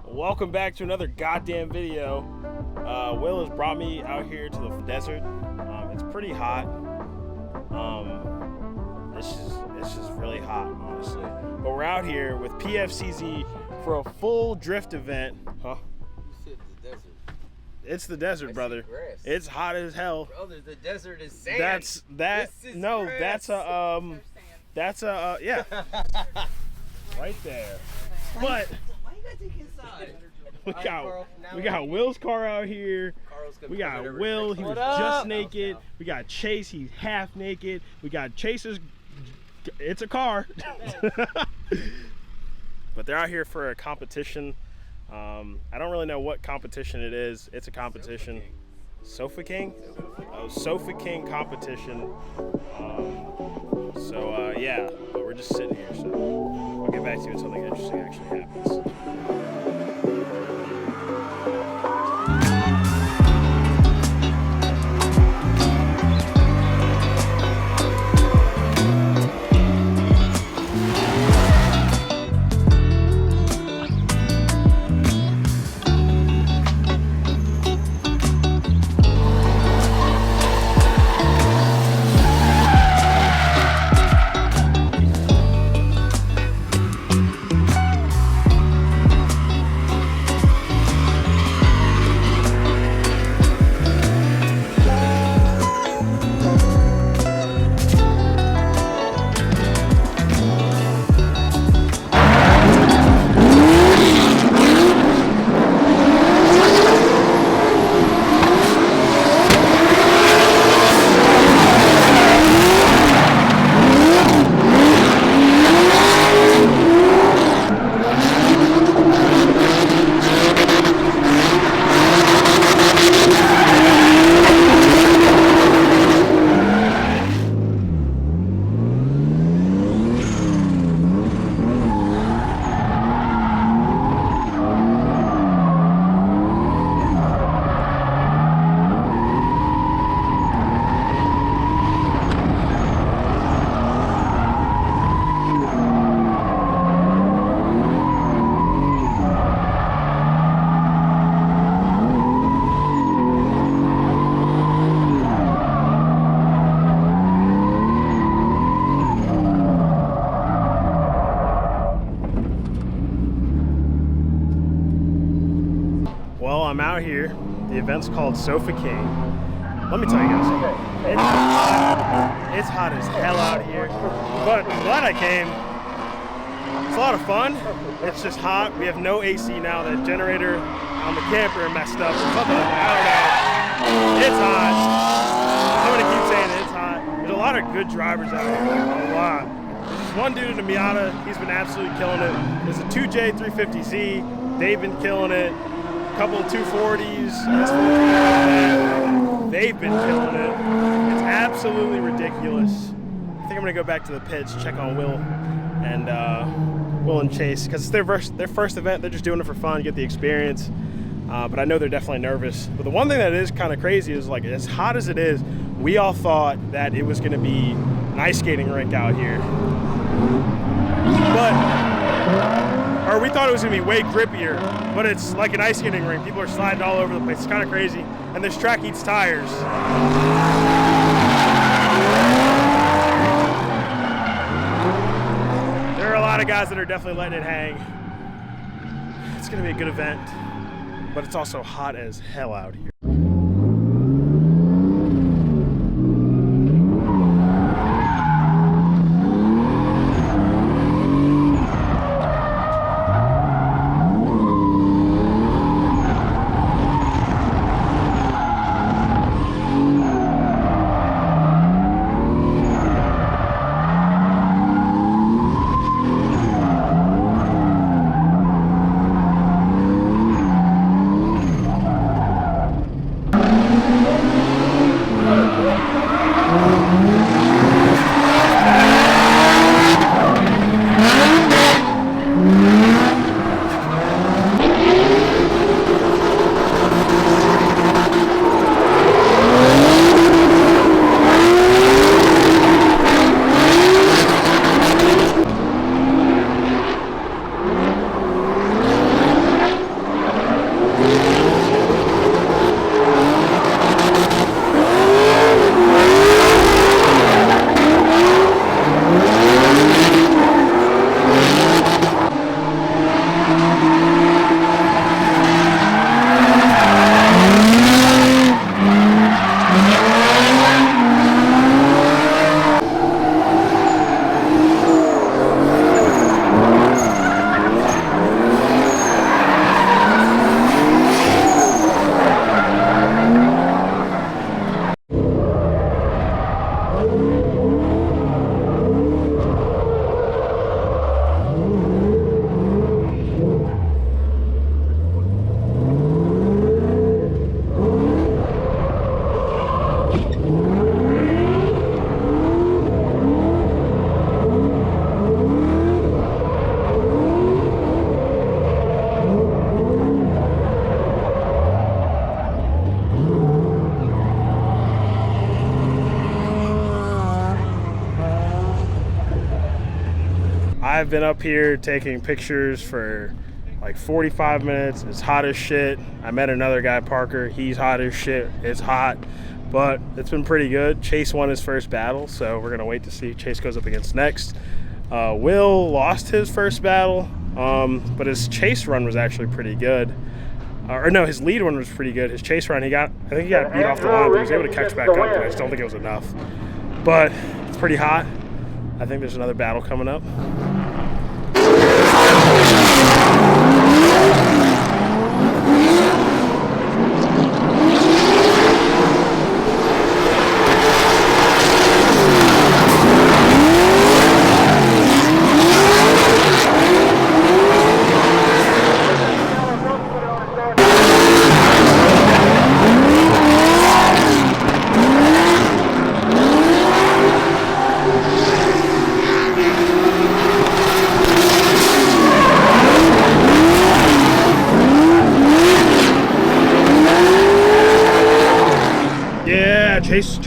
Welcome back to another goddamn video. Will has brought me out here to the desert. It's pretty hot. It's just really hot, honestly. But we're out here with PFCZ for a full drift event. Huh? You said the desert. It's the desert, brother. It's hot as hell. Brother, the desert is sand. That's yeah. Right there. But why you gotta take inside? we got Will's car out here. We got Will, he was just naked. We got Chase, he's half naked. We got Chase's, it's a car. But they're out here for a competition. I don't really know what competition it is. It's a competition. Sofa King? Oh, Sofa King competition. Yeah, but we're just sitting here, so I'll get back to you when something interesting actually happens. Well, I'm out here. The event's called Sofa King. Let me tell you guys something. It's hot as hell out here, but I'm glad I came. It's a lot of fun. It's just hot. We have no AC now. The generator on the camper messed up or something like that. I don't know. It's hot. I'm gonna keep saying it's hot. There's a lot of good drivers out here. A lot. There's this one dude in a Miata. He's been absolutely killing it. There's a 2J350Z. They've been killing it. Couple of 240s, they've been killing it. It's absolutely ridiculous. I think I'm gonna go back to the pits, check on Will and Chase, because it's their first event. They're just doing it for fun, get the experience. But I know they're definitely nervous. But the one thing that is kind of crazy is, like, as hot as it is, we all thought that it was gonna be an ice skating rink out here. Or we thought it was gonna be way grippier, but it's like an ice skating rink. People are sliding all over the place. It's kind of crazy. And this track eats tires. There are a lot of guys that are definitely letting it hang. It's gonna be a good event, but it's also hot as hell out here. I've been up here taking pictures for like 45 minutes. It's hot as shit. I met another guy, Parker. He's hot as shit. It's hot, but it's been pretty good. Chase won his first battle, so we're gonna wait to see who Chase goes up against next. Will lost his first battle, but his chase run was actually pretty good. Or no, his lead one was pretty good. His chase run, I think he got beat off the line, but he was able to catch back up, but I just don't think it was enough. But it's pretty hot. I think there's another battle coming up.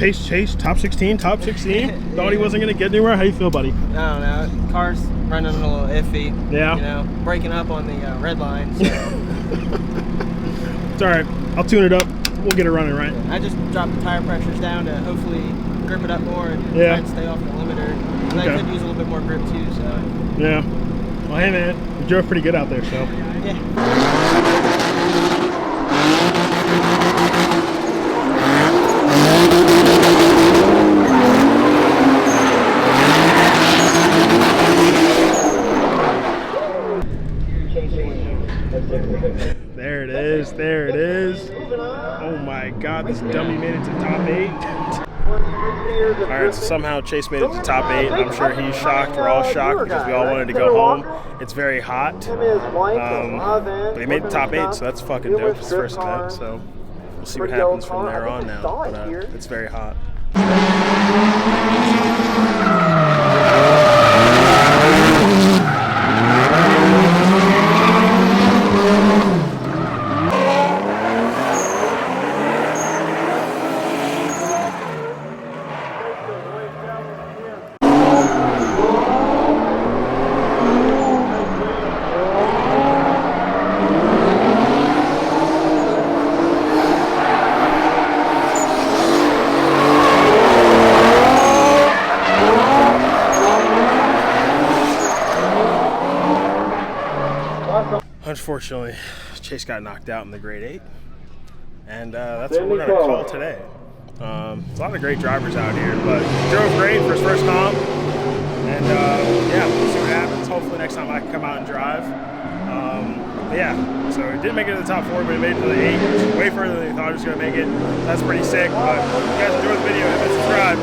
Chase, top 16. Thought he wasn't gonna get anywhere. How you feel, buddy? I don't know. Car's running a little iffy. Yeah. You know, breaking up on the red line. So. It's all right. I'll tune it up. We'll get it running right. I just dropped the tire pressures down to hopefully grip it up more and try and stay off the limiter. And I could use a little bit more grip too. So. Yeah. Well, hey man, you drove pretty good out there, so. Yeah. There it is. Oh my God, this dummy made it to top 8. All right, so somehow Chase made it to top 8. I'm sure he's shocked. We're all shocked because we all wanted to go home. It's very hot, but he made the top 8, so that's fucking dope. His first event, so we'll see what happens from there on now. But it's very hot. Unfortunately, Chase got knocked out in the grade 8, and that's what we're going to call today. There's a lot of great drivers out here, but he drove great for his first comp, and yeah, we'll see what happens. Hopefully next time I can come out and drive. But yeah, so he didn't make it to the top 4, but he made it to the 8, which is way further than he thought he was going to make it. That's pretty sick, but if you guys enjoyed the video, hit subscribe.